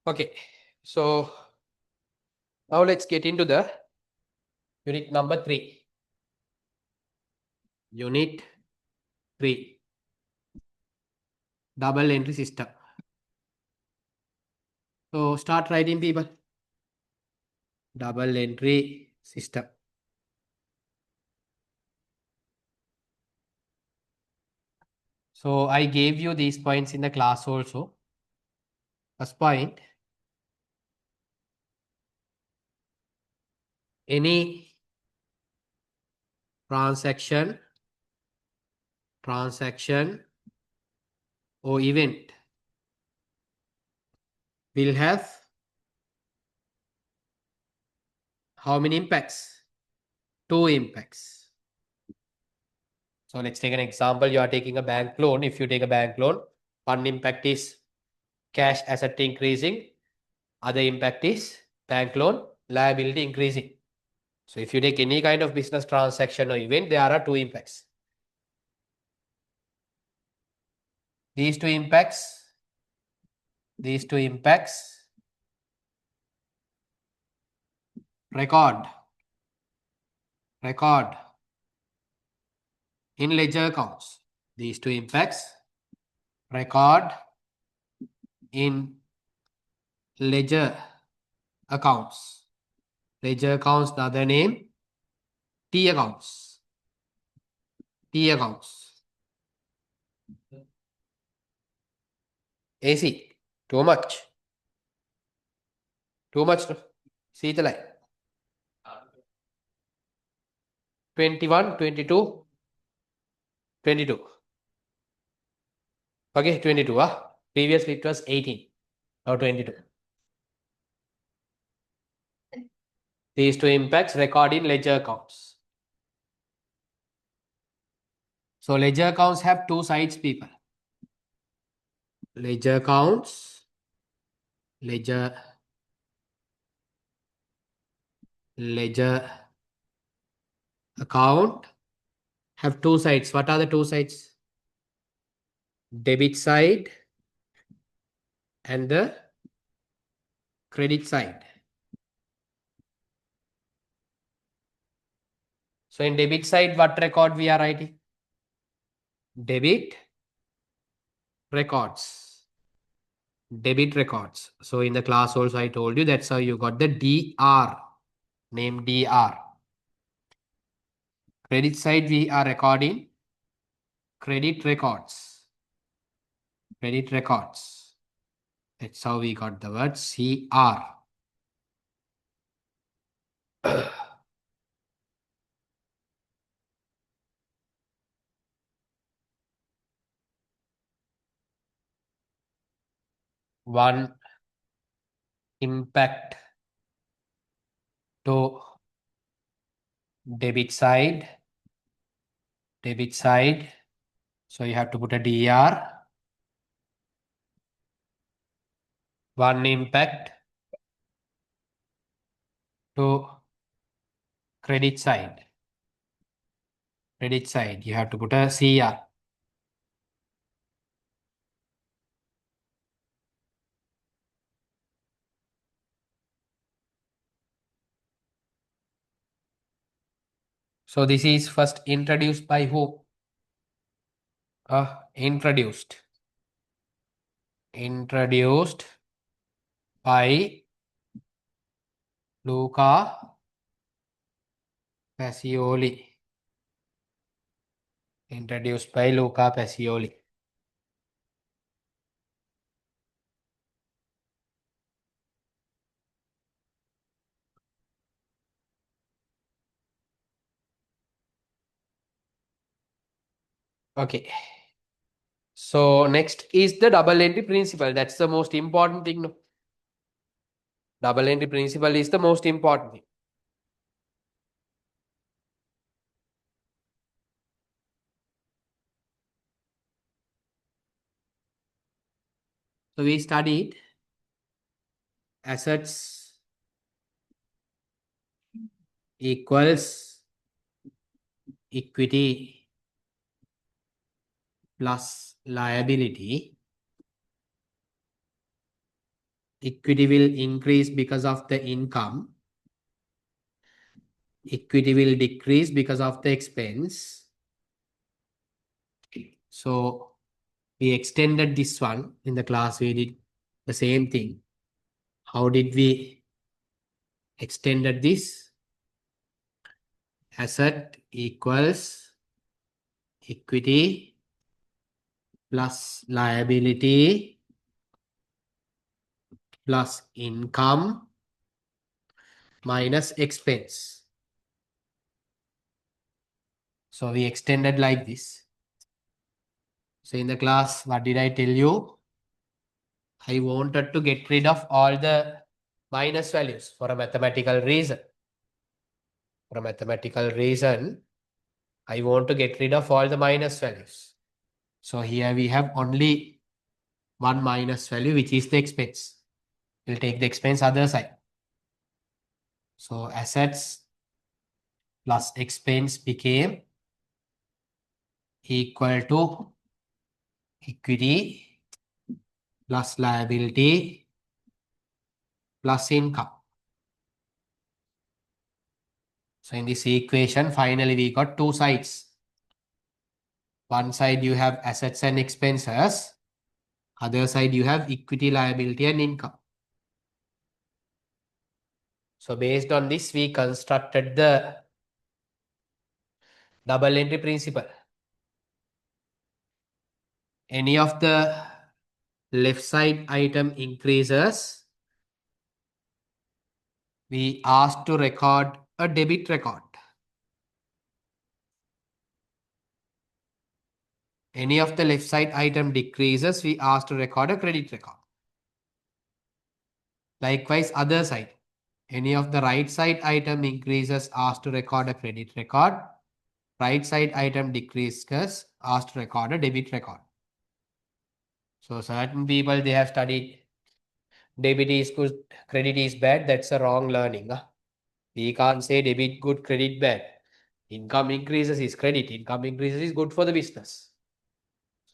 Okay, so now let's get into the unit number 3. Unit 3. Double entry system. So start writing, people. Double entry system. So I gave you these points in the class also. First point. Any transaction or event will have how many impacts? 2 impacts. So let's take an example. You are taking a bank loan. If you take a bank loan, one impact is cash asset increasing. Other impact is bank loan liability increasing. So if you take any kind of business transaction or event, there are 2 impacts. These two impacts record in ledger accounts. These two impacts record in ledger accounts. Ledger accounts, the other name, T accounts. AC, too much. See the line. 21, 22, 22. Okay, 22. Previously it was 18. Now 22. These two impacts record in ledger accounts. So ledger accounts have 2 sides, people. Ledger accounts, ledger account have 2 sides. What are the 2 sides? Debit side and the credit side. So in debit side, what record we are writing? Debit records. So in the class also I told you that's how you got the DR. Name DR. Credit side we are recording credit records. That's how we got the word CR. One impact to debit side. So you have to put a DR. One impact to credit side. You have to put a CR. So this is first introduced by who? Introduced by Luca Pacioli. Okay. So next is the double entry principle. That's the most important thing. No? Double entry principle is the most important thing. So we studied assets equals equity plus liability equity will increase because of the income. Equity will decrease because of the expense. So we extended this one in the class. We did the same thing. How did we extended this? Asset equals equity plus liability plus income minus expense. So we extended like this. So in the class, what did I tell you? I wanted to get rid of all the minus values for a mathematical reason. For a mathematical reason, I want to get rid of all the minus values. So here we have only one minus value, which is the expense. We'll take the expense other side. So assets plus expense became equal to equity plus liability plus income. So in this equation, finally we got two sides. One side you have assets and expenses. Other side you have equity, liability and income. So based on this, we constructed the double entry principle. Any of the left side item increases, we asked to record a debit record. Any of the left side item decreases, we asked to record a credit record. Likewise, other side. Any of the right side item increases, asked to record a credit record. Right side item decreases, asked to record a debit record. So certain people, they have studied debit is good, credit is bad. That's a wrong learning. We can't say debit good, credit bad. Income increases is credit. Income increases is good for the business.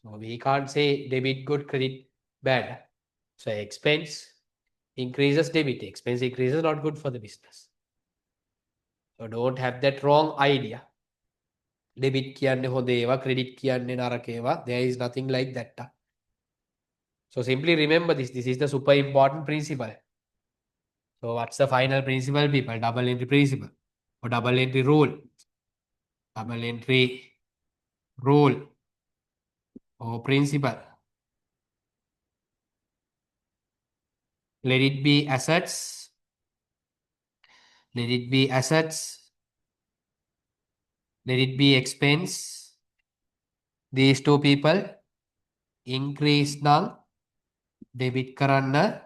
So we can't say debit good, credit bad. So expense increases debit. Expense increases not good for the business. So don't have that wrong idea. Debit kiyanne honda ewa, credit kiyanne naraka ewa. There is nothing like that. So simply remember this. This is the super important principle. So what's the final principle, people? Double entry principle or double entry rule. Double entry rule or principle. Let it be assets. Let it be assets. Let it be expense. These two people increase නම් debit කරන්න,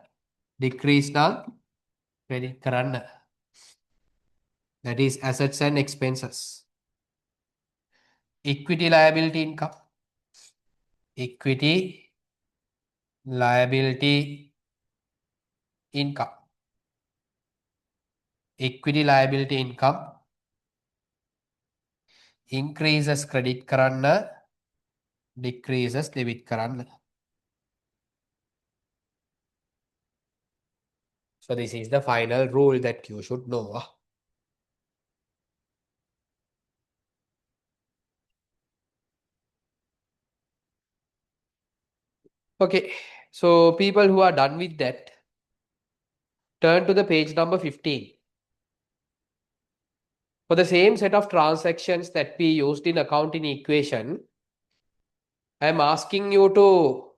decrease නම් credit කරන්න. That is assets and expenses. Equity, liability, income. Equity, liability, income. Equity, liability, income increases credit කරන්න, decreases debit කරන්න. So this is the final rule that you should know. Okay, so people who are done with that, turn to the page number 15. For the same set of transactions that we used in accounting equation, I am asking you to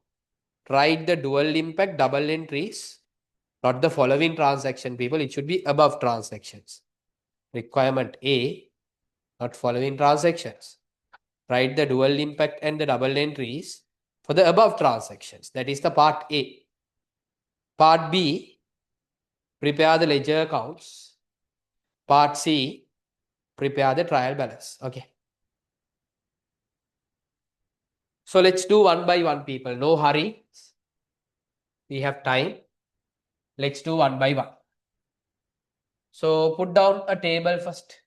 write the dual impact double entries, not the following transaction, people. It should be above transactions. Requirement A, not following transactions. Write the dual impact and the double entries for the above transactions. That is the part A. Part B, prepare the ledger accounts. Part C, prepare the trial balance. Okay. So let's do one by one, people. No hurry. We have time. Let's do one by one. So put down a table first.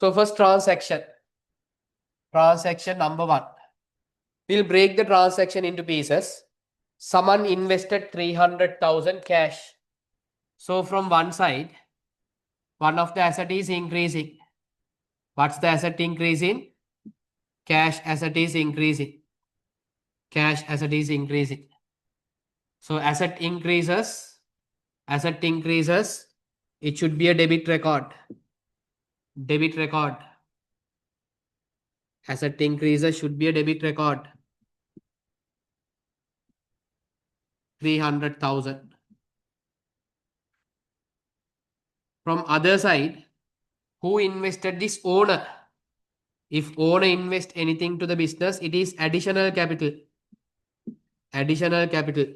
So first transaction number 1. We'll break the transaction into pieces. Someone invested 300,000 cash. So from one side, one of the asset is increasing. What's the asset increasing? Cash asset is increasing. Cash asset is increasing. So asset increases. Asset increases. It should be a debit record. Debit record. Asset increases should be a debit record. 300,000. From other side, who invested? This owner. If owner invest anything to the business, it is additional capital. Additional capital.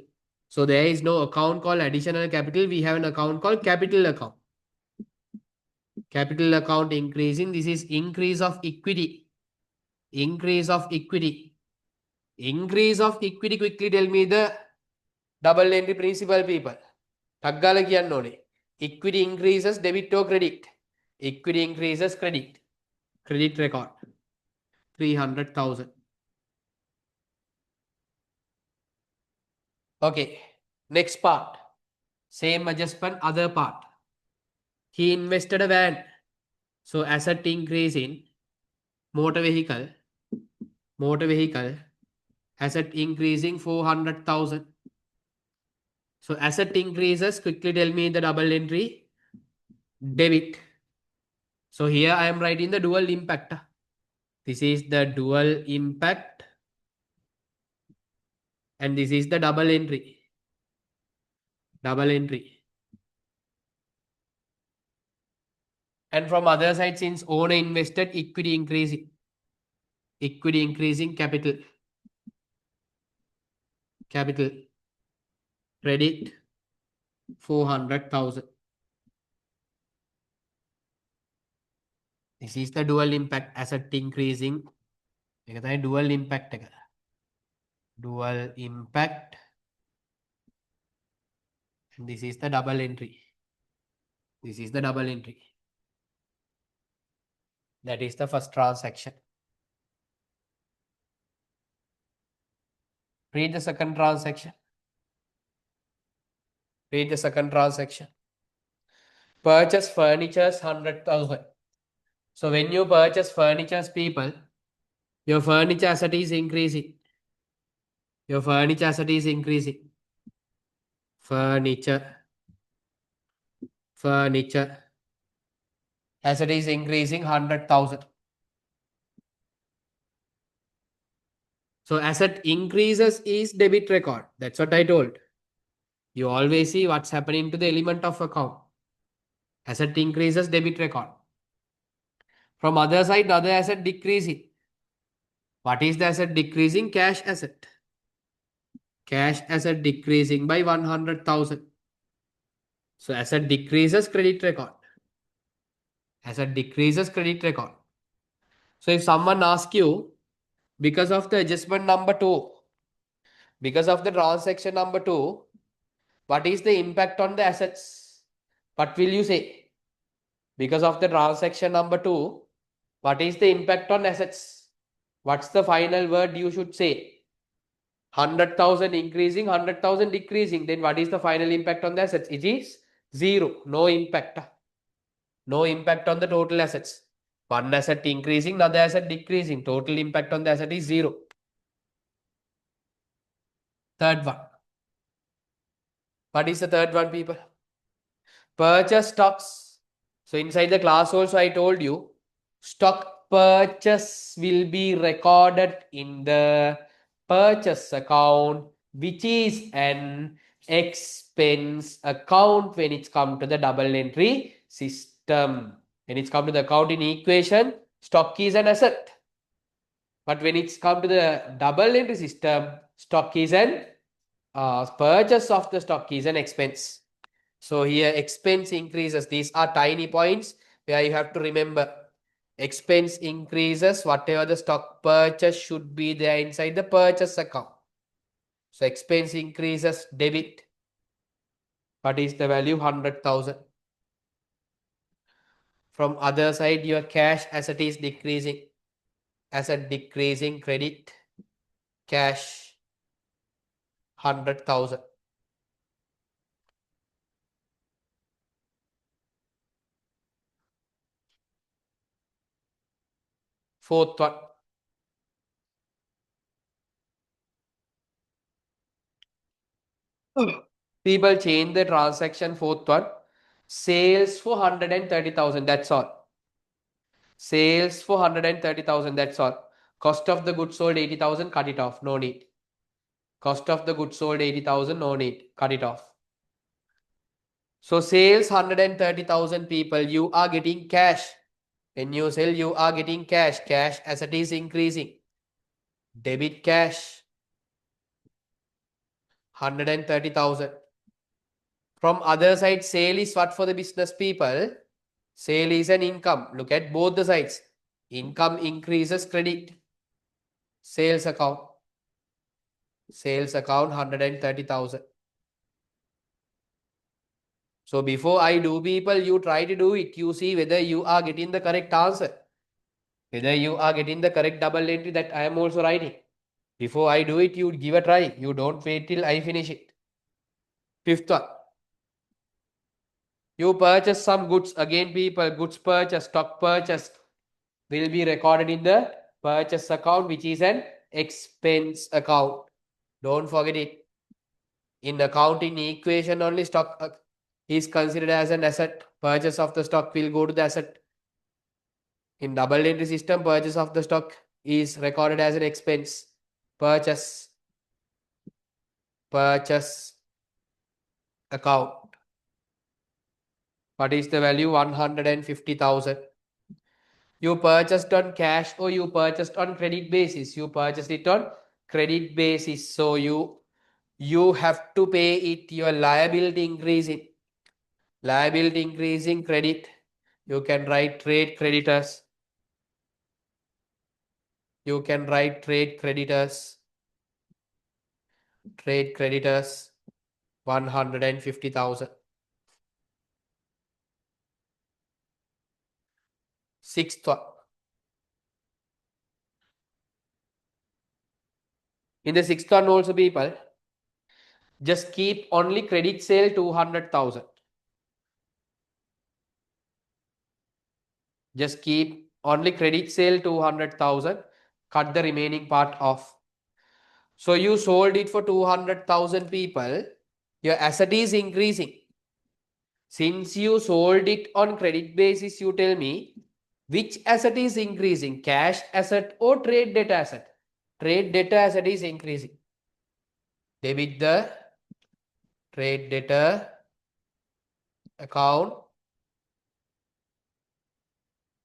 So there is no account called additional capital. We have an account called capital account. Capital account increasing. This is increase of equity. Increase of equity. Increase of equity. Quickly tell me the double entry principal people. Taggala kiyanne. Equity increases debit or credit. Equity increases credit. Credit record. 300,000. Okay. Next part. Same adjustment, other part. He invested a van. So asset increase in motor vehicle. Motor vehicle. Asset increasing 400,000. So asset increases. Quickly tell me the double entry. Debit. So here I am writing the dual impact. This is the dual impact. And this is the double entry. Double entry. And from other side, since owner invested, equity increasing. Equity increasing capital. Capital. Credit 400,000. This is the dual impact. Asset increasing. Dual impact. Dual impact. And this is the double entry. This is the double entry. That is the first transaction. Read the second transaction. Read the second transaction. Purchase furnitures 100,000. So when you purchase furnitures, people, your furniture asset is increasing. Your furniture asset is increasing. Furniture. Furniture. Asset is increasing 100,000. So asset increases is debit record. That's what I told. You always see what's happening to the element of account. Asset increases debit record. From other side, other asset decreasing. What is the asset decreasing? Cash asset. Cash asset decreasing by 100,000. So asset decreases credit record. Asset decreases credit record. So if someone asks you, because of the adjustment number 2, because of the transaction number 2, what is the impact on the assets? What will you say? Because of the transaction number 2, what is the impact on assets? What's the final word you should say? 100,000 increasing, 100,000 decreasing. Then what is the final impact on the assets? It is 0. No impact. No impact on the total assets. One asset increasing, another asset decreasing. Total impact on the asset is 0. Third one. What is the third one, people? Purchase stocks. So inside the class also I told you, stock purchase will be recorded in the purchase account, which is an expense account when it's come to the double entry system. When it's come to the accounting equation, stock is an asset. But when it's come to the double entry system, stock is an purchase of the stock is an expense. So here expense increases. These are tiny points where you have to remember. Expense increases, whatever the stock purchase should be there inside the purchase account. So expense increases, debit. What is the value? 100,000. From other side, your cash asset is decreasing. Asset decreasing, credit, cash, 100,000. Fourth one. People change the transaction. Fourth one. Sales for 130,000. That's all. Sales for 130,000. That's all. Cost of the goods sold 80,000. Cut it off. No need. Cost of the goods sold 80,000. No need. Cut it off. So sales 130,000 people. You are getting cash. When you sell, you are getting cash. Cash asset is increasing. Debit cash 130,000. From other side, sale is what for the business people? Sale is an income. Look at both the sides. Income increases credit. Sales account. Sales account 130,000. So before I do, people, you try to do it. You see whether you are getting the correct answer. Whether you are getting the correct double entry that I am also writing. Before I do it, you give a try. You don't wait till I finish it. Fifth one. You purchase some goods. Again, people, goods purchase, stock purchase will be recorded in the purchase account, which is an expense account. Don't forget it. In accounting equation, only stock is considered as an asset. Purchase of the stock will go to the asset. In double entry system, purchase of the stock is recorded as an expense. Purchase account. What is the value? 150,000. You purchased on cash or you purchased on credit basis. You purchased it on credit basis. So you have to pay it. Your liability increasing. Liability increasing, credit. You can write trade creditors. You can write trade creditors. Trade creditors 150,000. Sixth one. In the sixth one also, people, just keep only credit sale 200,000. Just keep only credit sale 200,000. Cut the remaining part off. So you sold it for 200,000 people. Your asset is increasing. Since you sold it on credit basis, you tell me which asset is increasing, cash asset or trade debt asset? Trade debtor asset is increasing. Debit the trade debtor account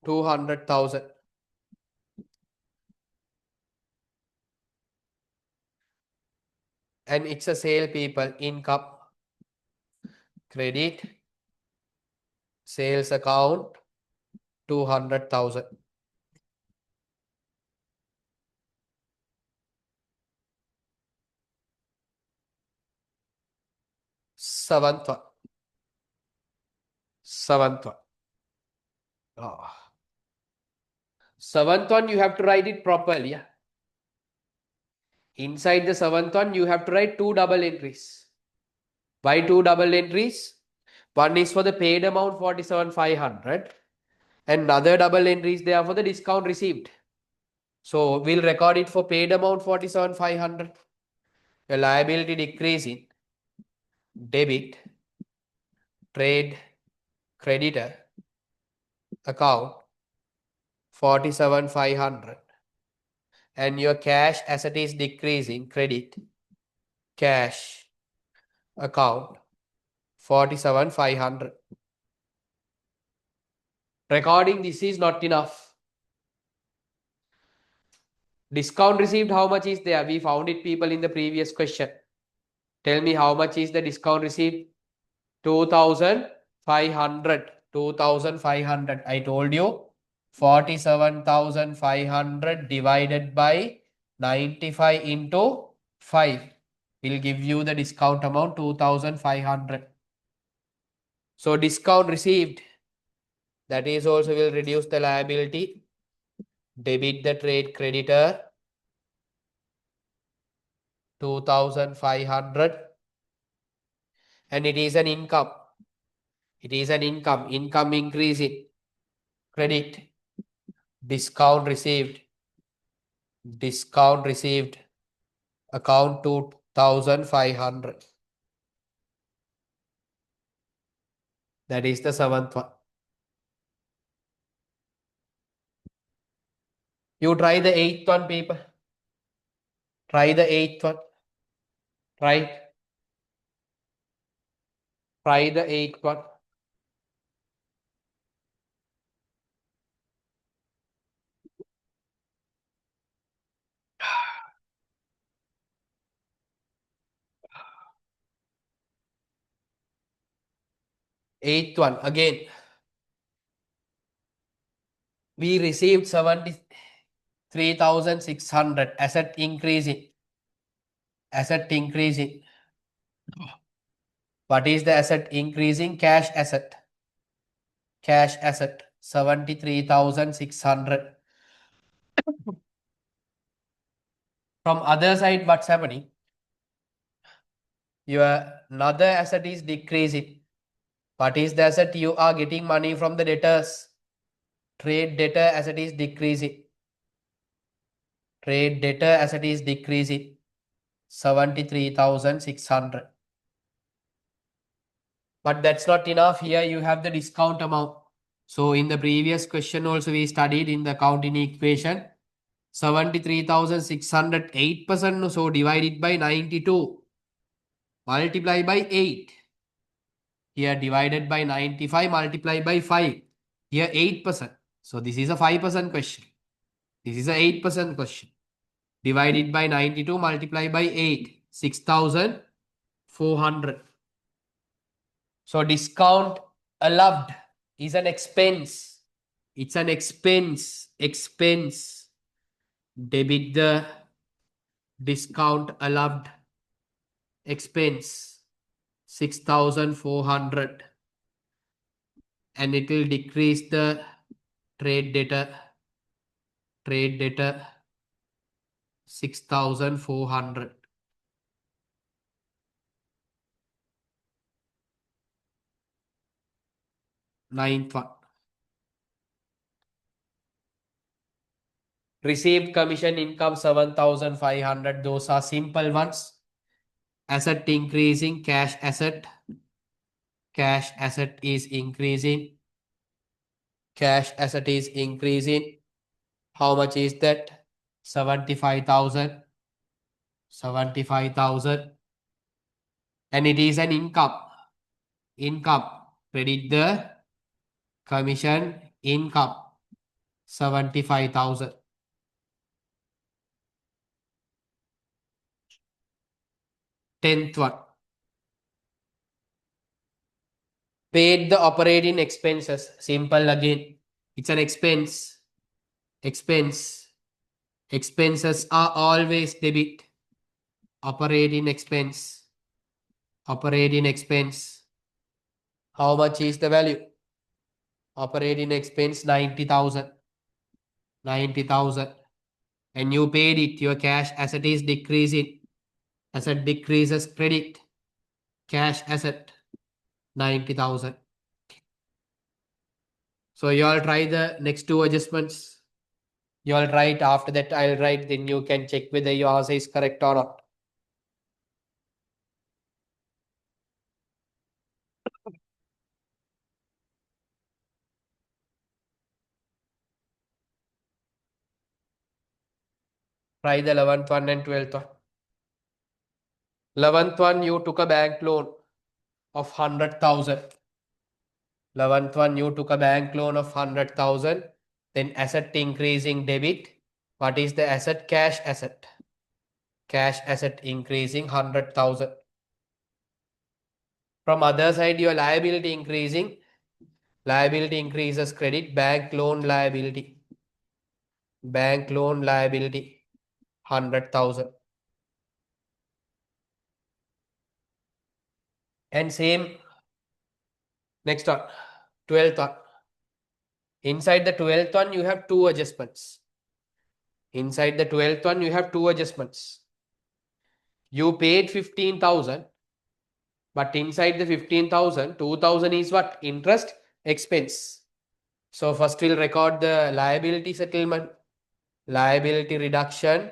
200,000. And it's a sale, people. Income, credit, sales account 200,000. Seventh one. Seventh one. Oh. Seventh one, you have to write it properly. Yeah? Inside the seventh one, you have to write two double entries. Why two double entries? One is for the paid amount 47,500 and another double entry is there for the discount received. So we'll record it for paid amount 47,500. The liability decreasing, debit, trade, creditor, account 47,500. And your cash asset is decreasing, credit, cash, account 47,500. Recording this is not enough. Discount received, how much is there? We found it, people, in the previous question. Tell me how much is the discount received? 2,500. 2,500. I told you 47,500 divided by 95 into 5 will give you the discount amount 2,500. So discount received That is also will reduce the liability. Debit the trade creditor 2,500, and it is an income. It is an income. Income increasing. Credit. Discount received. Discount received. Account 2,500. That is the seventh one. You try the eighth one, people. Try the eighth one. Try. Try the eighth one. Eighth one. Again, we received 73,600. Asset increasing. Asset increasing. What is the asset increasing? Cash asset. Cash asset 73,600. From other side, what's happening? Your another asset is decreasing. What is the asset? You are getting money from the debtors. Trade debtor asset is decreasing. Trade debtor asset is decreasing. 73,600. But that's not enough. Here you have the discount amount. So in the previous question also we studied in the accounting equation. 73,600, 8%. So divided by 92. Multiply by 8. Here divided by 95, multiply by 5. Here 8%. So this is a 5% question. This is a 8% question. Divided by 92, multiply by 8. 6,400. So discount allowed is an expense. It's an expense. Expense. Debit the discount allowed expense 6,400, and it will decrease the trade debtor 6,400. Ninth one. Received commission income 7,500. Those are simple ones. Asset increasing, cash asset. Cash asset is increasing. Cash asset is increasing. How much is that? 75,000. 75,000. And it is an income. Income. Credit the commission income. 75,000. 10th one. Paid the operating expenses. Simple again. It's an expense. Expense. Expenses are always debit. Operating expense. Operating expense. How much is the value? Operating expense 90,000. 90,000. And you paid it. Your cash asset is decreasing. Asset decreases credit. Cash asset 90,000. So you all try the next two adjustments. You all write. After that I'll write. Then you can check whether your answer is correct or not. Try the 11th one and 12th one. 11th one, you took a bank loan of 100,000. 11th one, you took a bank loan of 100,000. Then asset increasing debit. What is the asset? Cash asset. Cash asset increasing 100,000. From other side, your liability increasing. Liability increases credit. Bank loan liability. Bank loan liability 100,000. And same next one. 12th one. Inside the 12th one, you have two adjustments. Inside the 12th one, you have two adjustments. You paid 15,000, but inside the 15,000, 2,000 is what? Interest expense. So first we'll record the liability settlement, liability reduction,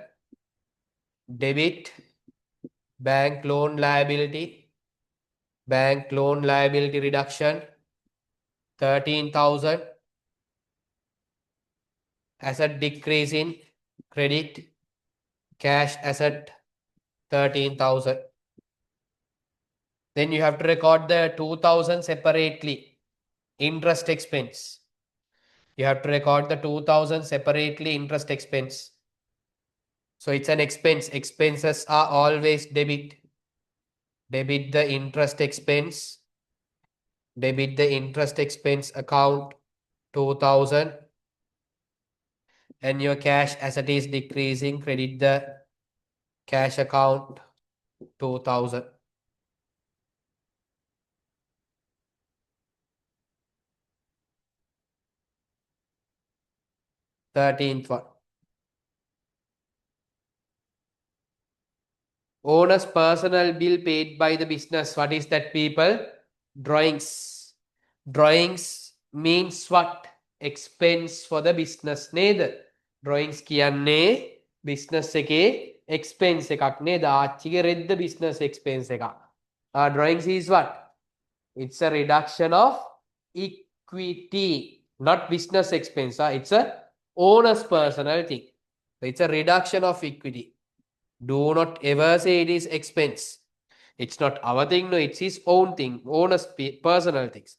debit, bank loan liability reduction, 13,000. Asset decrease in credit, cash asset, 13,000. Then you have to record the 2,000 separately, interest expense. You have to record the 2,000 separately, interest expense. So it's an expense. Expenses are always debit. Debit the interest expense. Debit the interest expense account, 2,000. And your cash asset is decreasing. Credit the cash account, 2,000. 13th one. Owner's personal bill paid by the business. What is that, people? Drawings. Drawings means what? Expense for the business. Neither. Drawings කියන්නේ business එකේ expense එකක් නේද? ආච්චිගේ රෙද්ද business expense එකක්. Drawings is what? It's a reduction of equity, not business expense. It's a owner's personal thing. So it's a reduction of equity. Do not ever say it is expense. It's not our thing, no, it's his own thing, owner's personal things.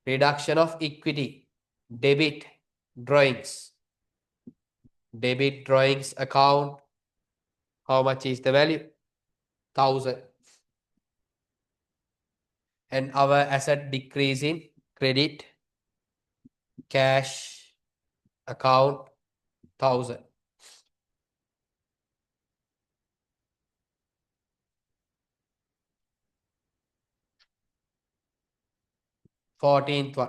Reduction of equity, debit drawings. Debit drawings account. How much is the value? 1,000. And our asset decrease in credit, cash account, 1,000. 14th one.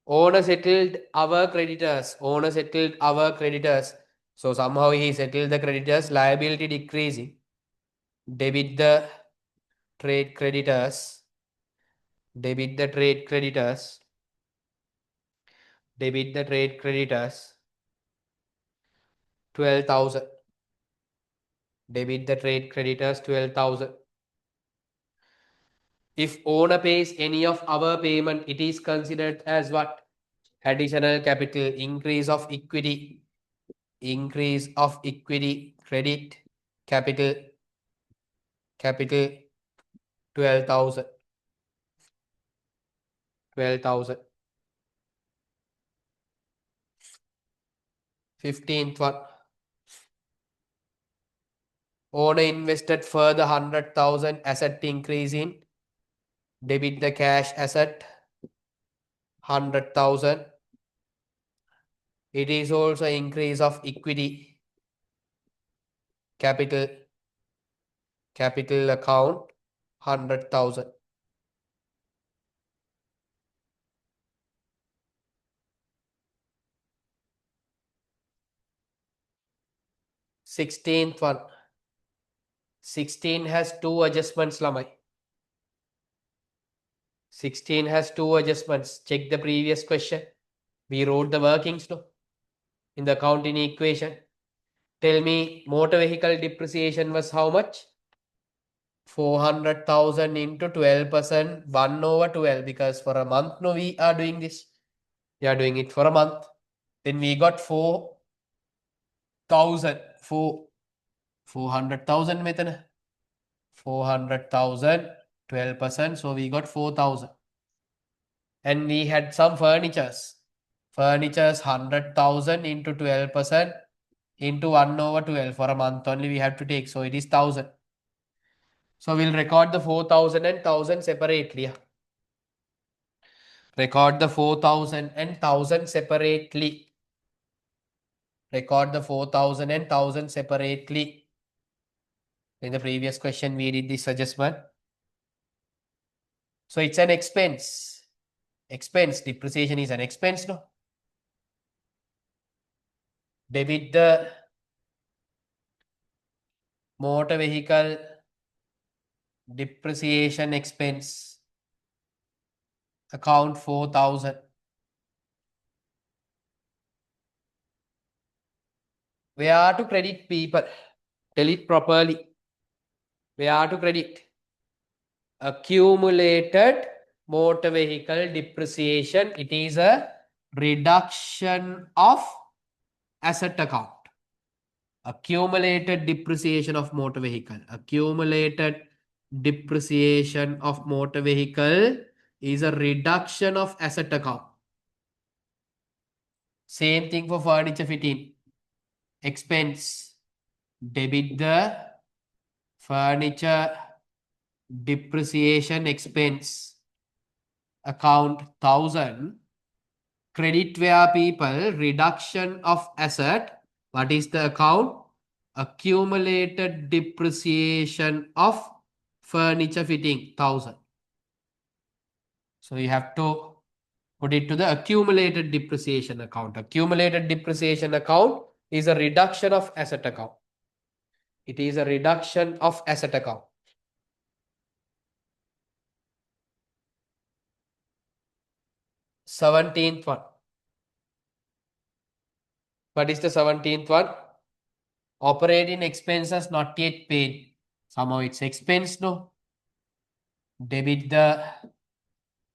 Owner settled our creditors. Owner settled our creditors. So somehow he settled the creditors. Liability decreasing. Debit the trade creditors. Debit the trade creditors. Debit the trade creditors. 12,000. Debit the trade creditors, 12,000. If owner pays any of our payment, it is considered as what? Additional capital, increase of equity. Increase of equity, credit, capital, 12,000. 12,000. 15th one. Owner invested further 100,000, asset increase in. Debit the cash asset, 100,000. It is also increase of equity, capital account, 100,000. 16th one. 16 has two adjustments, Lamai. 16 has two adjustments. Check the previous question. We wrote the workings, no? In the accounting equation. Tell me, motor vehicle depreciation was how much? 400,000 into 12%, 1/12, because for a month, no, we are doing this. We are doing it for a month. Then we got 4,000. 400,000 method. 400,000, 12%. So we got 4,000. And we had some furnitures. Furnitures 100,000 into 12% into 1/12. For a month only we have to take. So it is 1,000. So we'll record the 4,000 and 1,000 separately. Record the 4,000 and 1,000 separately. Record the 4,000 and 1,000 separately. In the previous question, we did this adjustment. So it's an expense. expense. Depreciation is an expense, no? Debit the motor vehicle depreciation expense account 4,000. Where to credit, people? Tell it properly. Where to credit? Accumulated motor vehicle depreciation. It is a reduction of asset account. Accumulated depreciation of motor vehicle. Accumulated depreciation of motor vehicle is a reduction of asset account. Same thing for furniture fitting. Expense. Debit the furniture depreciation expense account 1,000. Credit where, people? Reduction of asset. What is the account? Accumulated depreciation of furniture fitting 1,000. So you have to put it to the accumulated depreciation account. Accumulated depreciation account is a reduction of asset account. It is a reduction of asset account. 17th one. What is the 17th one? Operating expenses not yet paid. Somehow it's expense, no? Debit the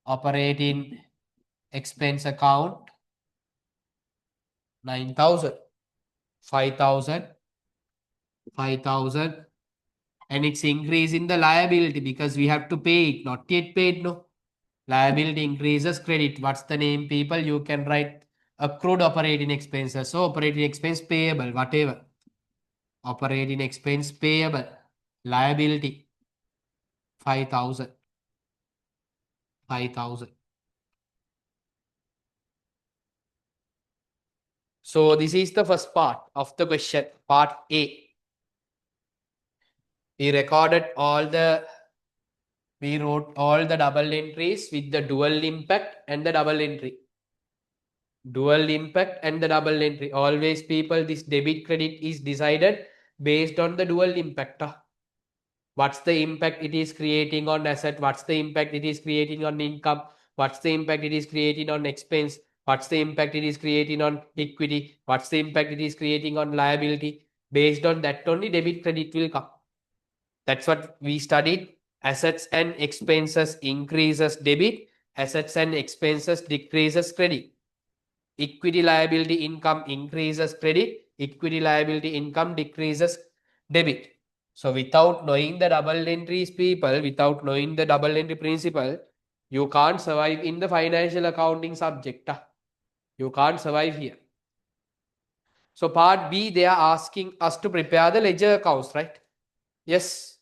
operating expense account 9,000. 5,000. 5,000. And it's increase in the liability because we have to pay it. Not yet paid, no? Liability increases credit. What's the name, people? You can write accrued operating expenses. So operating expense payable, whatever. Operating expense payable. Liability 5,000. 5,000. So this is the first part of the question, part A. We recorded we wrote all the double entries with the dual impact and the double entry. Dual impact and the double entry. Always, people, this debit credit is decided based on the dual impact. What's the impact it is creating on asset? What's the impact it is creating on income? What's the impact it is creating on expense? What's the impact it is creating on equity? What's the impact it is creating on liability? Based on that only debit credit will come. That's what we studied. Assets and expenses increases debit. Assets and expenses decreases credit. Equity liability income increases credit. Equity liability income decreases debit. So without knowing the double entries, people, without knowing the double entry principle, you can't survive in the financial accounting subject. You can't survive here. So part B, they are asking us to prepare the ledger accounts, right? Yes.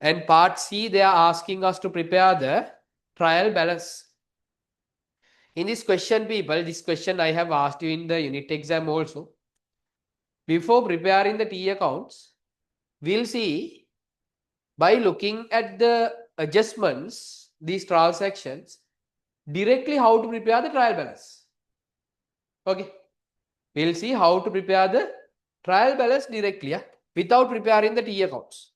And part C, they are asking us to prepare the trial balance. In this question, people, this question I have asked you in the unit exam also. Before preparing the T accounts, we'll see by looking at the adjustments, these transactions, directly how to prepare the trial balance. Okay. We'll see how to prepare the trial balance directly, without preparing the T accounts.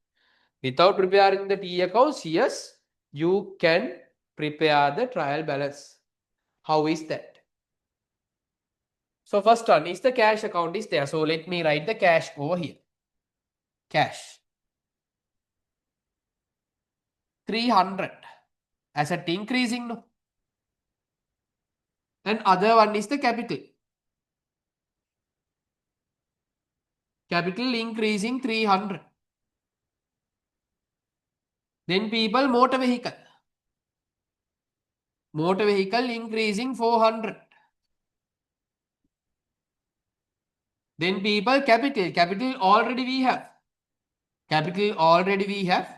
Without preparing the T accounts, yes, you can prepare the trial balance. How is that? So first one is the cash account is there. So let me write the cash over here. Cash. 300. Asset increasing, no? And other one is the capital. Capital increasing 300. Then people, motor vehicle. Motor vehicle increasing 400. Then people, capital. Capital already we have. Capital already we have.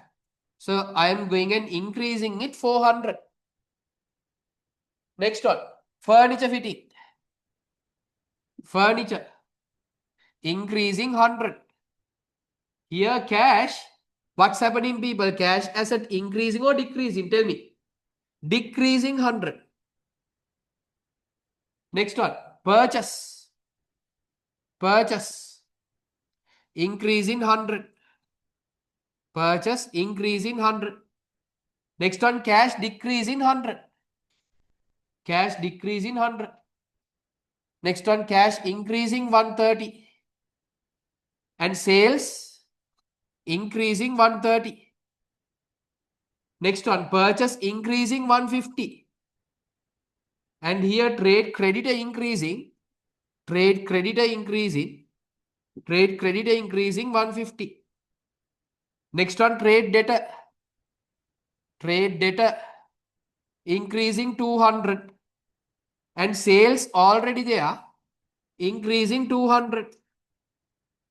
So I am going and increasing it 400. Next one. Furniture fitting. Furniture. Increasing 100. Here cash. What's happening, people? Cash asset increasing or decreasing? Tell me. Decreasing 100. Next one, purchase. Purchase. Increase in 100. Purchase increase in 100. Next one, cash decrease in 100. Cash decrease in 100. Next one, cash increasing 130. And sales increasing 130. Next one, purchase increasing 150. And here trade creditor increasing. Trade creditor increasing. Trade creditor increasing 150. Next one, trade debtor. Trade debtor increasing 200. And sales already there, increasing 200.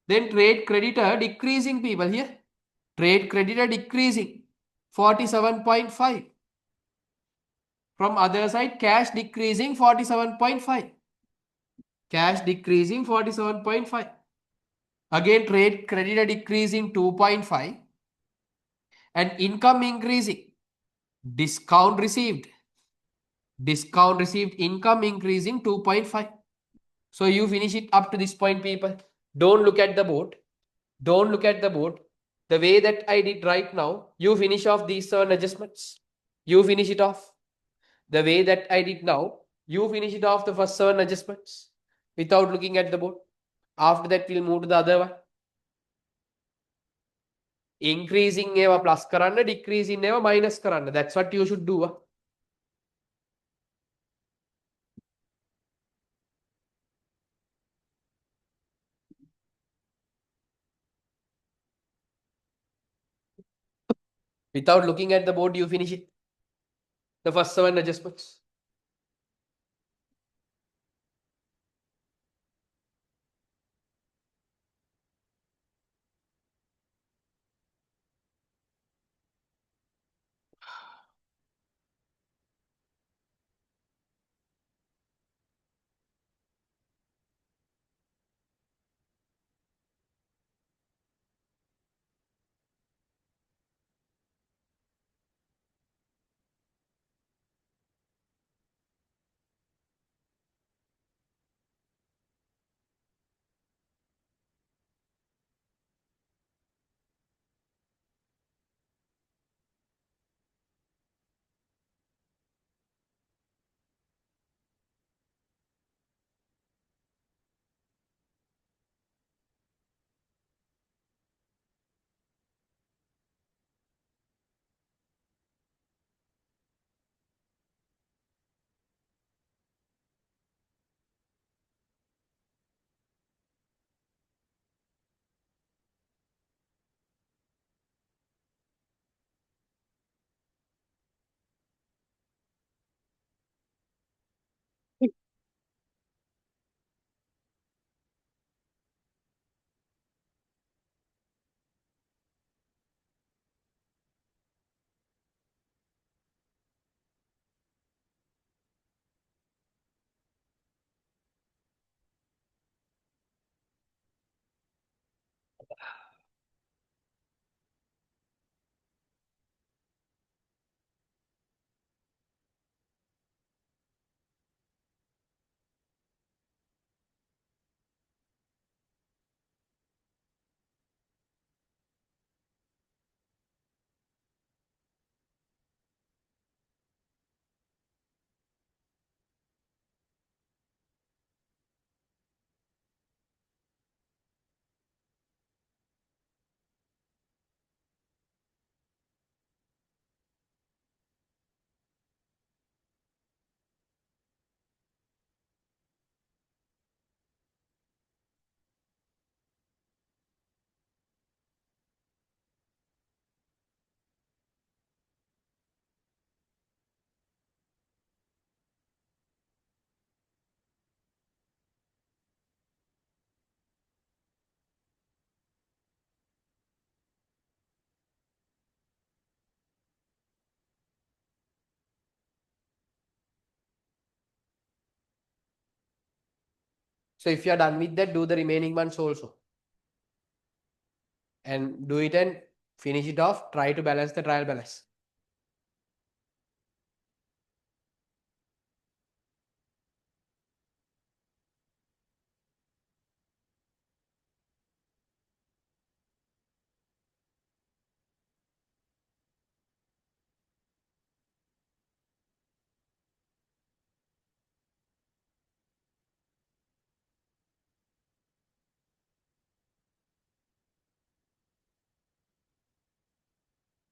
Then trade creditor decreasing, people here. Trade creditor decreasing 47.5. From other side, cash decreasing 47.5. Cash decreasing 47.5. Again, trade creditor decreasing 2.5. And income increasing. Discount received. Discount received, income increasing 2.5. So you finish it up to this point, people. Don't look at the board. Don't look at the board. The way that I did right now, you finish off these 7 adjustments. You finish it off. The way that I did now, you finish it off the first 7 adjustments without looking at the board. After that, we'll move to the other one. Increasing eva plus karanna, decreasing eva minus karanna. That's what you should do. Without looking at the board, you finish it. The first 7 adjustments. So if you are done with that, do the remaining ones also. And do it and finish it off. Try to balance the trial balance.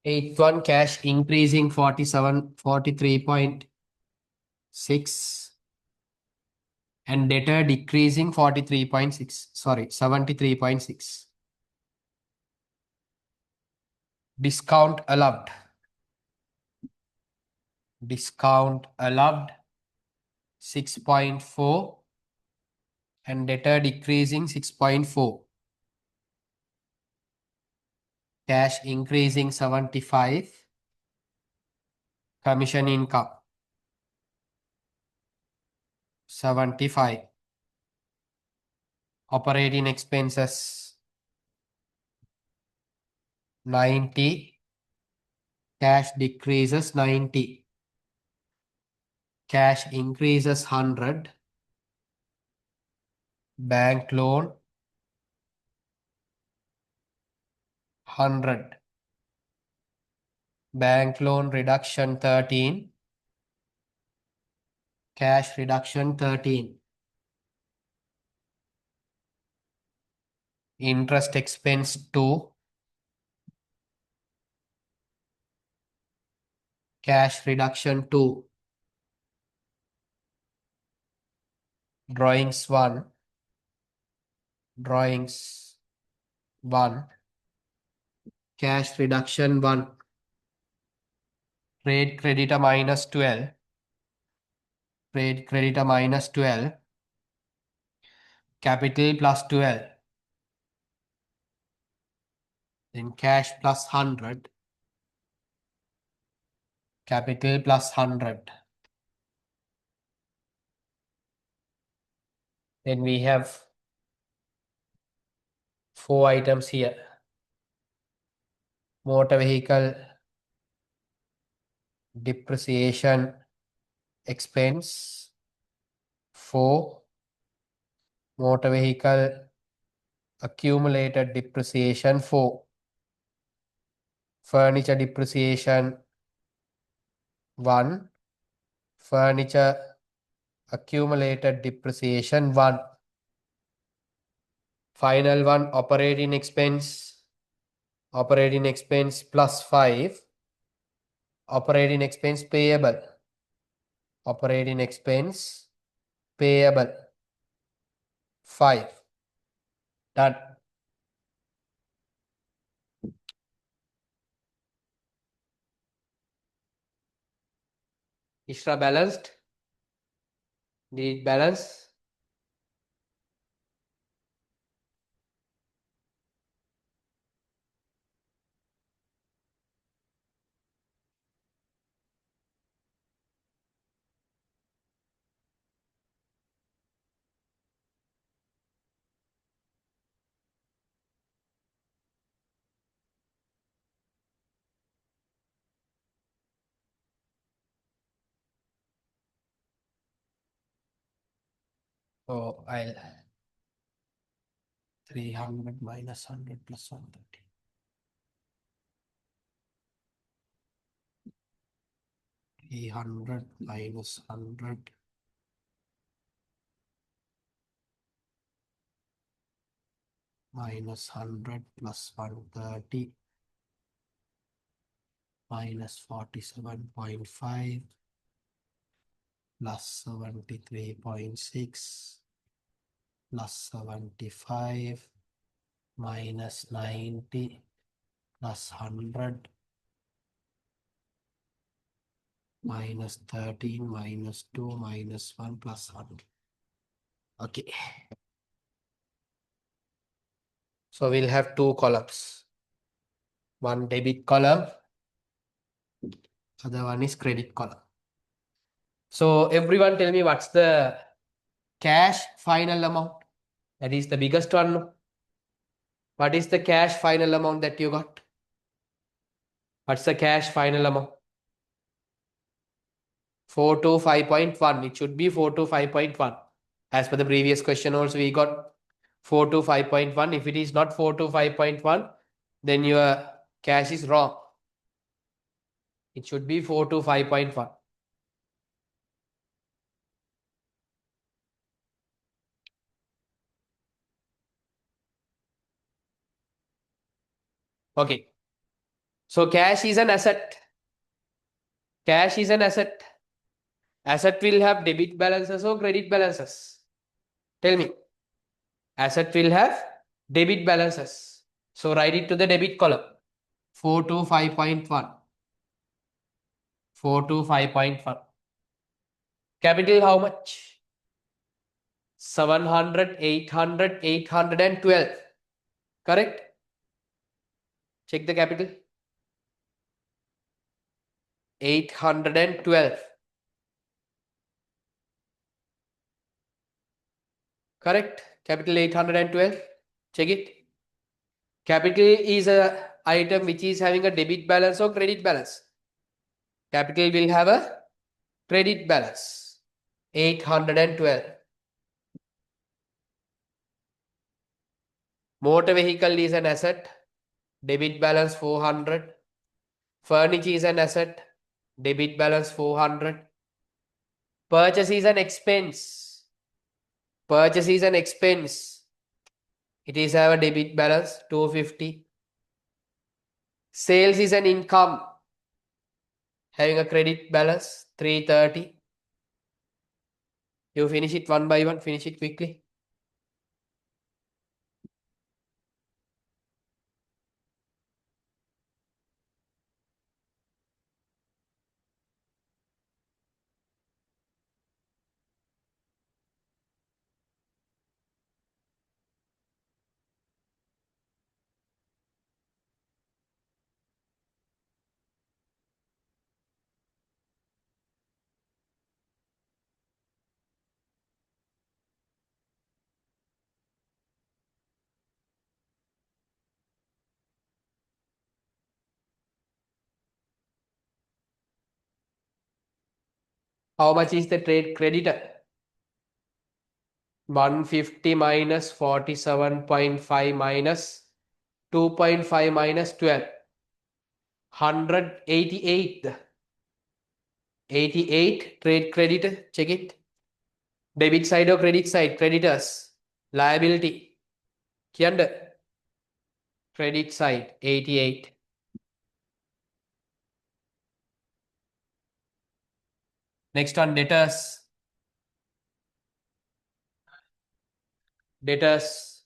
Eighth one, cash increasing 43.6 and debtor decreasing 43.6. Sorry, 73.6. Discount allowed. Discount allowed 6.4 and debtor decreasing 6.4. Cash increasing 75. Commission income 75. Operating expenses 90. Cash decreases 90. Cash increases 100. Bank loan 100. Bank loan reduction 13. Cash reduction 13. Interest expense 2. Cash reduction 2. Drawings 1. Drawings 1. Cash reduction 1. Trade creditor minus 12. Trade creditor minus 12. Capital plus 12. Then cash plus 100. Capital plus 100. Then we have 4 items here. Motor vehicle depreciation expense 4. Motor vehicle accumulated depreciation 4. Furniture depreciation 1. Furniture accumulated depreciation 1. Final one, operating expense. Operating expense plus 5. Operating expense payable. Operating expense payable 5. Done. Extra balanced. Did it balance? So I'll 300 minus 100 plus 130. 300 minus 100 minus 100 plus 130 minus 47.5 plus 73.6 plus 75 minus 90 plus 100 minus 13 minus 2 minus 1 plus 100. Okay. So we'll have 2 columns. One debit column, other one is credit column. So everyone tell me what's the cash final amount? That is the biggest one. What is the cash final amount that you got? What's the cash final amount? 425.1. It should be 425.1. As per the previous question also we got 425.1. If it is not 425.1, then your cash is wrong. It should be 425.1. Okay. So cash is an asset. Cash is an asset. Asset will have debit balances or credit balances. Tell me. Asset will have debit balances. So write it to the debit column. 425.1. 425.1. Capital how much? 700, 800, 812. Correct? Check the capital. 812. Correct? Capital 812. Check it. Capital is a item which is having a debit balance or credit balance. Capital will have a credit balance. 812. Motor vehicle is an asset. Debit balance 400. Furniture is an asset. Debit balance 400. Purchase is an expense. Purchase is an expense. It is have a debit balance 250. Sales is an income. Having a credit balance 330. You finish it one by one. Finish it quickly. How much is the trade creditor? 150 minus 47.5 minus 2.5 minus 12. 188. 88 trade creditor. Check it. Debit side or credit side? Creditors. Liability. Kianda. Credit side 88. Next one, debtors. Debtors.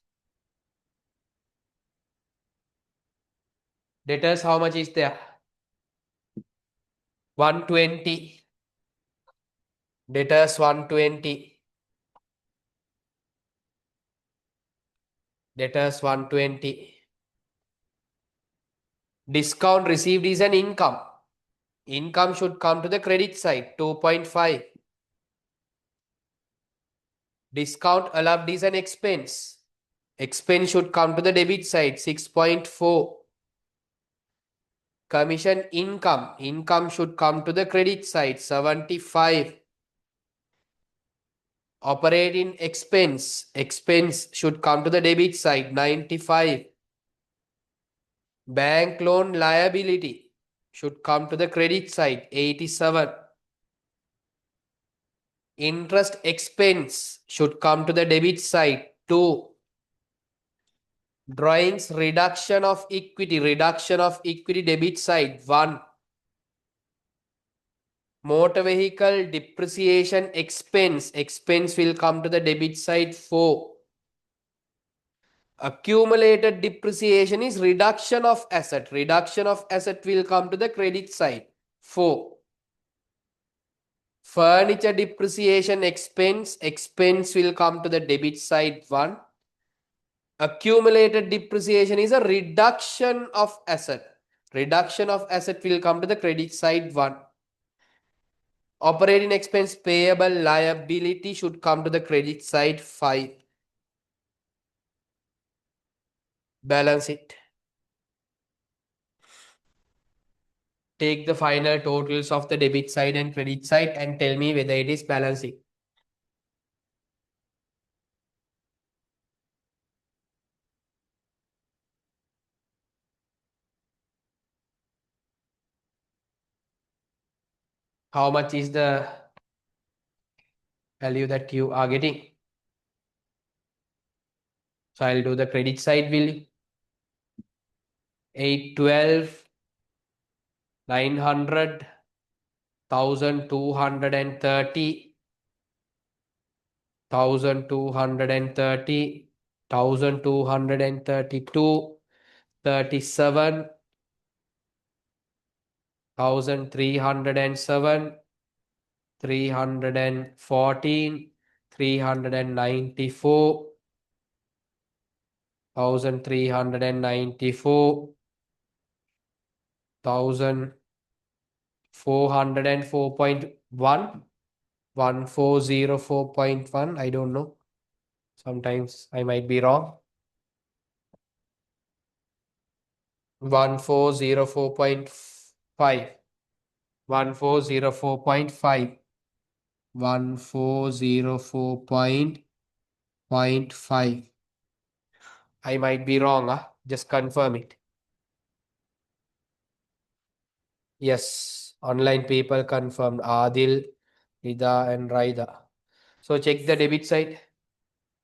Debtors, how much is there? 120. Debtors 120. Debtors 120. Discount received is an income. Income should come to the credit side 2.5. Discount allowed is an expense. Expense should come to the debit side 6.4. Commission income. Income should come to the credit side 75. Operating expense. Expense should come to the debit side 95. Bank loan liability should come to the credit side 87. Interest expense should come to the debit side 2. Drawings reduction of equity. Reduction of equity debit side 1. Motor vehicle depreciation expense. Expense will come to the debit side 4. Accumulated depreciation is reduction of asset. Reduction of asset will come to the credit side 4. Furniture depreciation expense. Expense will come to the debit side 1. Accumulated depreciation is a reduction of asset. Reduction of asset will come to the credit side 1. Operating expense payable liability should come to the credit side 5. Balance it. Take the final totals of the debit side and credit side and tell me whether it is balancing. How much is the value that you are getting? So I'll do the credit side, will you? 812 900, 1230, 1230, 1232, 37, 1307, 314, 394, 1394, 1404.1, 1404.1. I don't know. Sometimes I might be wrong. 1404.5, 1404.5, 1404.5. I might be wrong. Just confirm it. Yes, online people confirmed. Adil, Ida, and Raida. So check the debit side.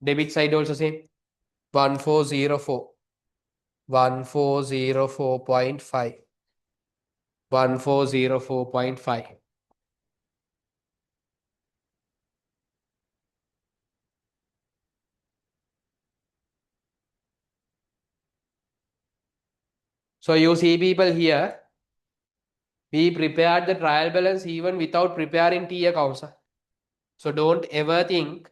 Debit side also same. 1404. 1404.5. 1404.5. So you see people here, we prepared the trial balance even without preparing T accounts. So don't ever think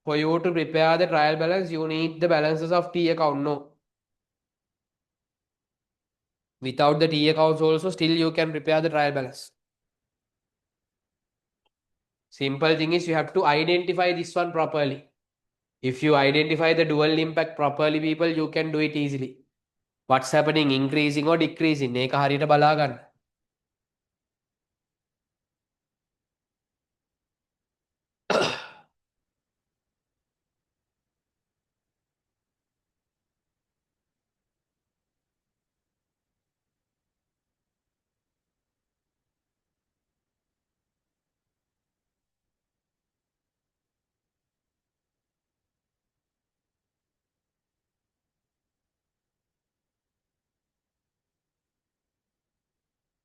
for you to prepare the trial balance, you need the balances of T account. No. Without the T accounts also, still you can prepare the trial balance. Simple thing is you have to identify this one properly. If you identify the dual impact properly, people, you can do it easily. What's happening, increasing or decreasing? ඒක හරියට බලා ගන්න.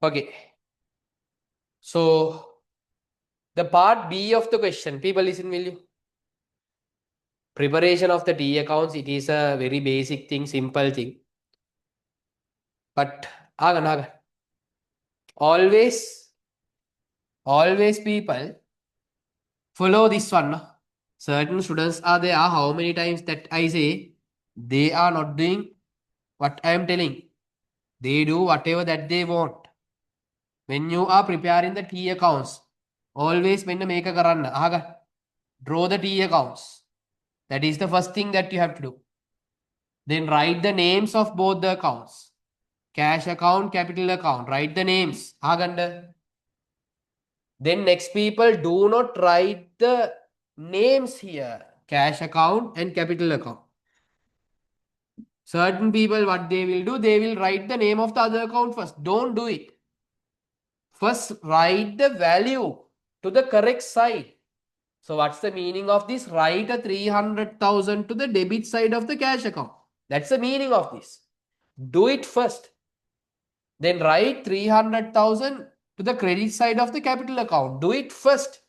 Okay. So the part B of the question, people listen, will you? Preparation of the T accounts, it is a very basic thing, simple thing. But always people follow this one. No? Certain students are there. How many times that I say they are not doing what I am telling. They do whatever that they want. When you are preparing the T accounts, always when you make a karanna, draw the T accounts. That is the first thing that you have to do. Then write the names of both the accounts. Cash account, capital account. Write the names. Then next people do not write the names here. Cash account and capital account. Certain people, what they will do, they will write the name of the other account first. Don't do it. First, write the value to the correct side. So what's the meaning of this? Write a 300,000 to the debit side of the cash account. That's the meaning of this. Do it first. Then write 300,000 to the credit side of the capital account. Do it first.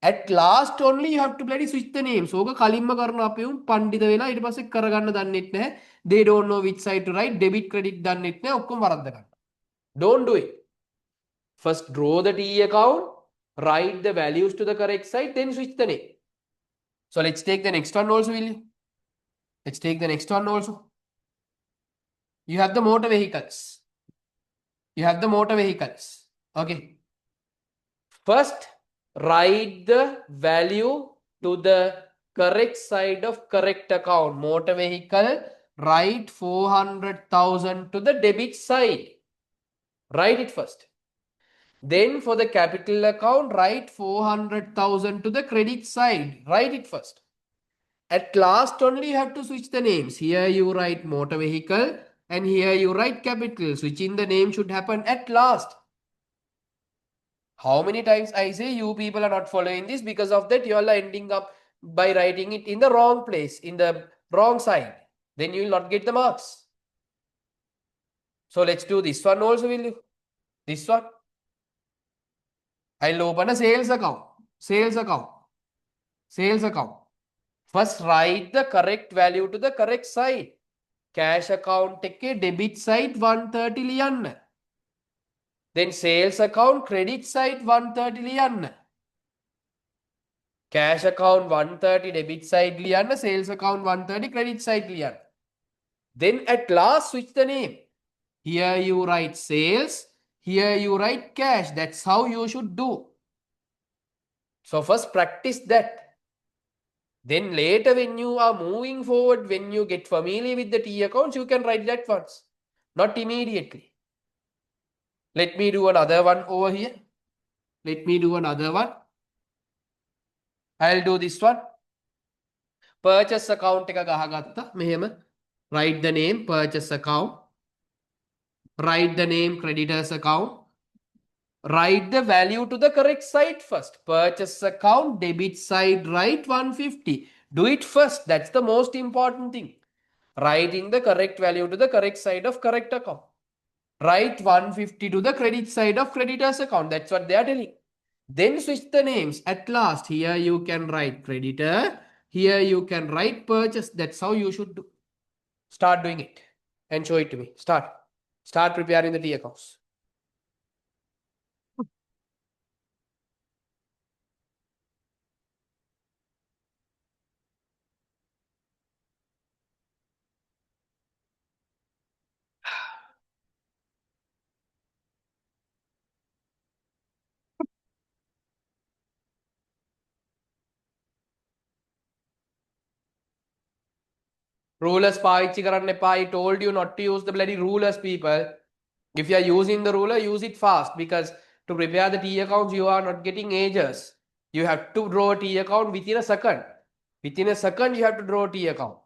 At last only you have to bloody switch the names. ඕක කලින්ම කරන අපේ උන් පණ්ඩිත වෙලා ඊට පස්සේ කරගන්න දන්නෙත් නැහැ. They don't know which side to write. Debit credit දන්නෙත් නැහැ. ඔක්කොම වරද්ද ගන්න. Don't do it. First draw the T account, write the values to the correct side, then switch the name. So let's take the next one also, will you? Let's take the next one also. You have the motor vehicles. You have the motor vehicles. Okay. First, write the value to the correct side of correct account. Motor vehicle, write 400,000 to the debit side. Write it first. Then for the capital account, write 400,000 to the credit side. Write it first. At last only you have to switch the names. Here you write motor vehicle and here you write capital. Switching the name should happen at last. How many times I say you people are not following this? Because of that you all are ending up by writing it in the wrong place, in the wrong side. Then you will not get the marks. So let's do this one also, will you? This one. I'll open a sales account. Sales account. Sales account. First write the correct value to the correct side. Cash account එකේ debit side 130 ලියන්න. Then sales account credit side 130 ලියන්න. Cash account 130 debit side ලියන්න, sales account 130 credit side ලියන්න. Then at last switch the name. Here you write sales, here you write cash. That's how you should do. So first practice that. Then later when you are moving forward, when you get familiar with the T accounts, you can write that once. Not immediately. Let me do another one over here. Let me do another one. I'll do this one. Purchase account එක ගහගත්තා. මෙහෙම. Write the name purchase account. Write the name creditors account. Write the value to the correct side first. Purchase account, debit side, write 150. Do it first. That's the most important thing. Writing the correct value to the correct side of correct account. Write 150 to the credit side of creditors account. That's what they are telling. Then switch the names. At last, here you can write creditor. Here you can write purchase. That's how you should do. Start doing it and show it to me. Start. Start preparing the T accounts. Rulers පාවිච්චි කරන්න එපා. I told you not to use the bloody rulers, people. If you are using the ruler, use it fast, because to prepare the T accounts, you are not getting ages. You have to draw a T account within a second. Within a second, you have to draw a T account.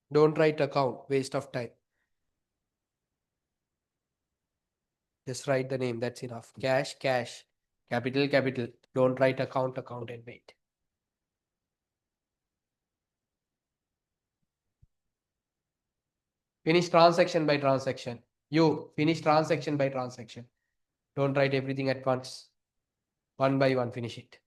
Don't write account, waste of time. Just write the name, that's enough. Cash, cash. Capital, capital. Don't write account, account, and wait. Finish transaction by transaction. You finish transaction by transaction. Don't write everything at once. One by one, finish it.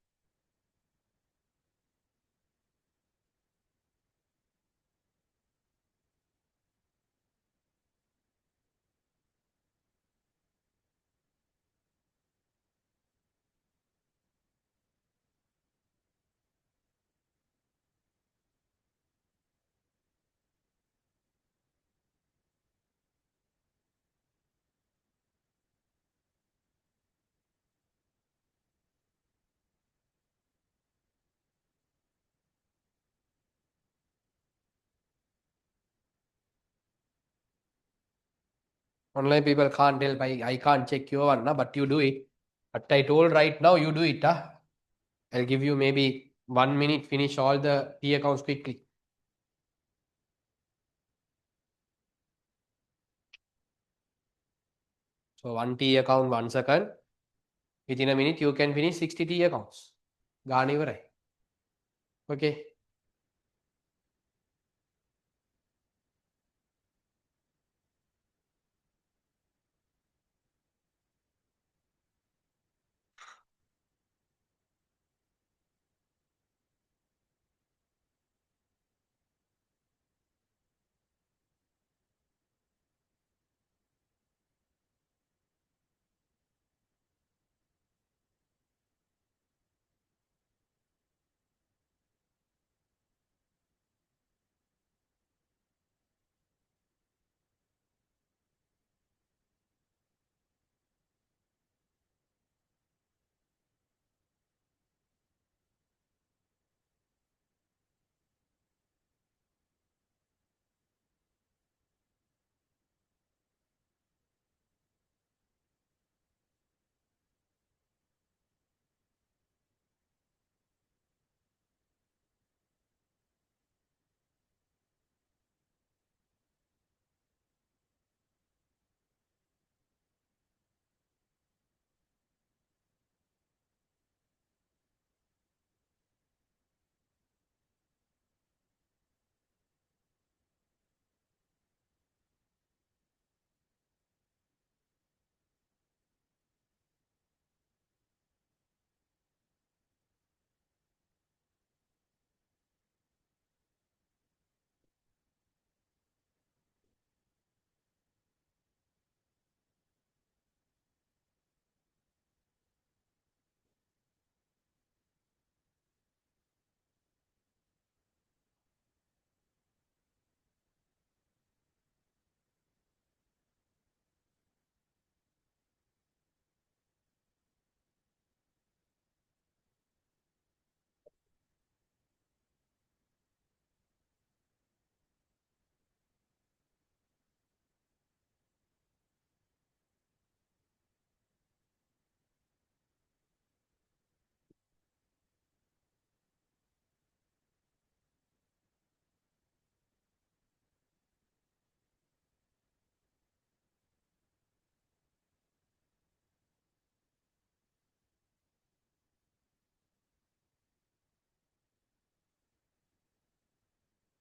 Online people can't help. I can't check your one, but you do it. But I told right now, you do it. I'll give you maybe 1 minute, finish all the T accounts quickly. So 1 T account, 1 second. Within a minute, you can finish 60 T accounts. Gane ivarai. Okay.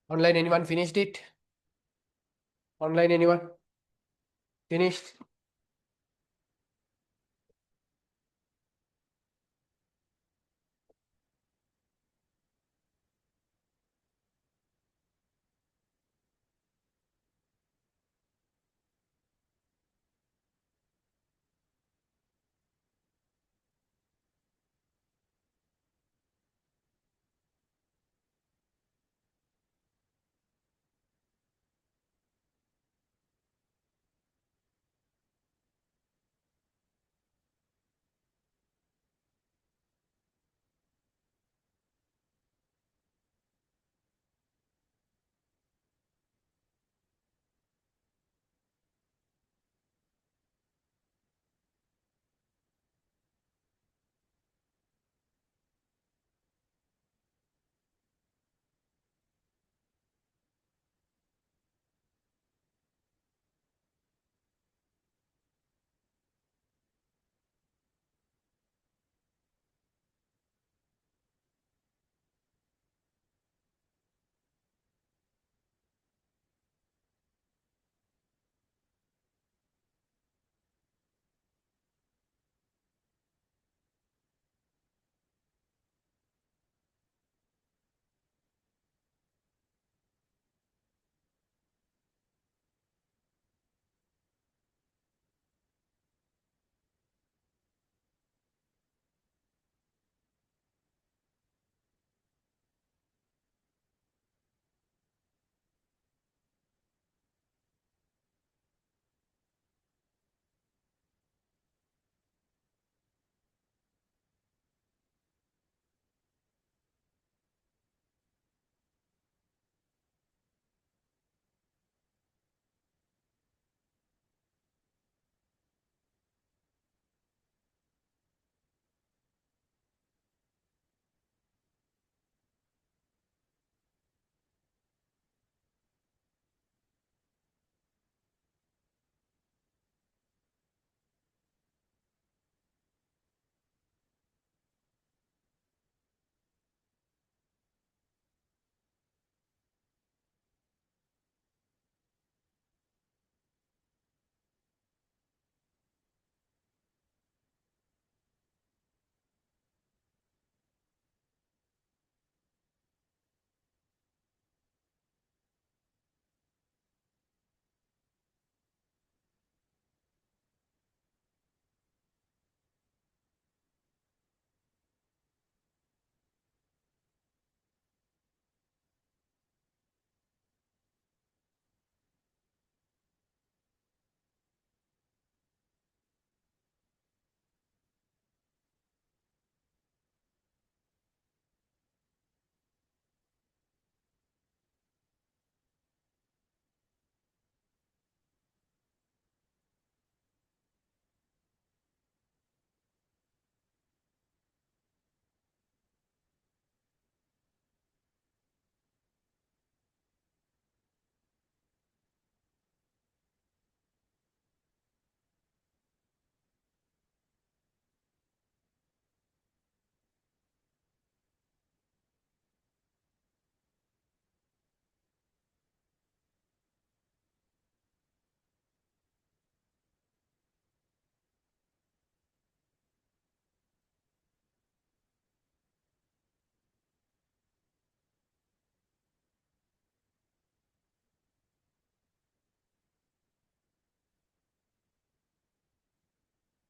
Online, anyone finished it? Online, anyone? Finished?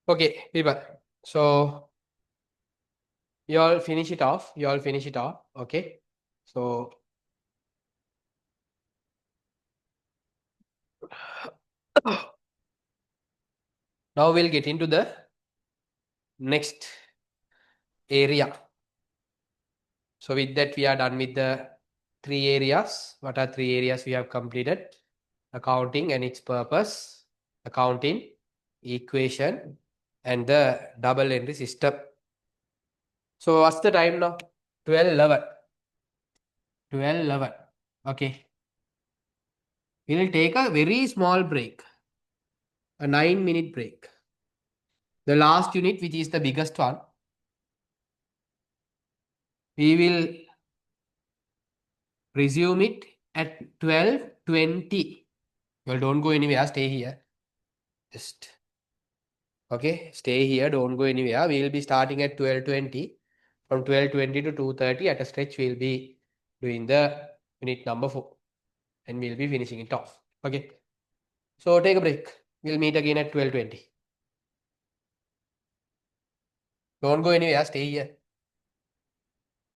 Okay, people. So you all finish it off. You all finish it off. Okay. So now we'll get into the next area. So with that, we are done with the 3 areas. What are 3 areas we have completed? Accounting and its purpose, accounting, equation, and the double entry system. So what's the time now? 12:11. 12:11. Okay. We'll take a very small break, a 9-minute break. The last unit, which is the biggest one, we will resume it at 12:20. Well, don't go anywhere. Stay here. Just okay. Stay here. Don't go anywhere. We will be starting at 12:20. From 12:20 to 2:30 at a stretch, we'll be doing the unit number 4. And we'll be finishing it off. Okay. So take a break. We'll meet again at 12:20. Don't go anywhere. Stay here.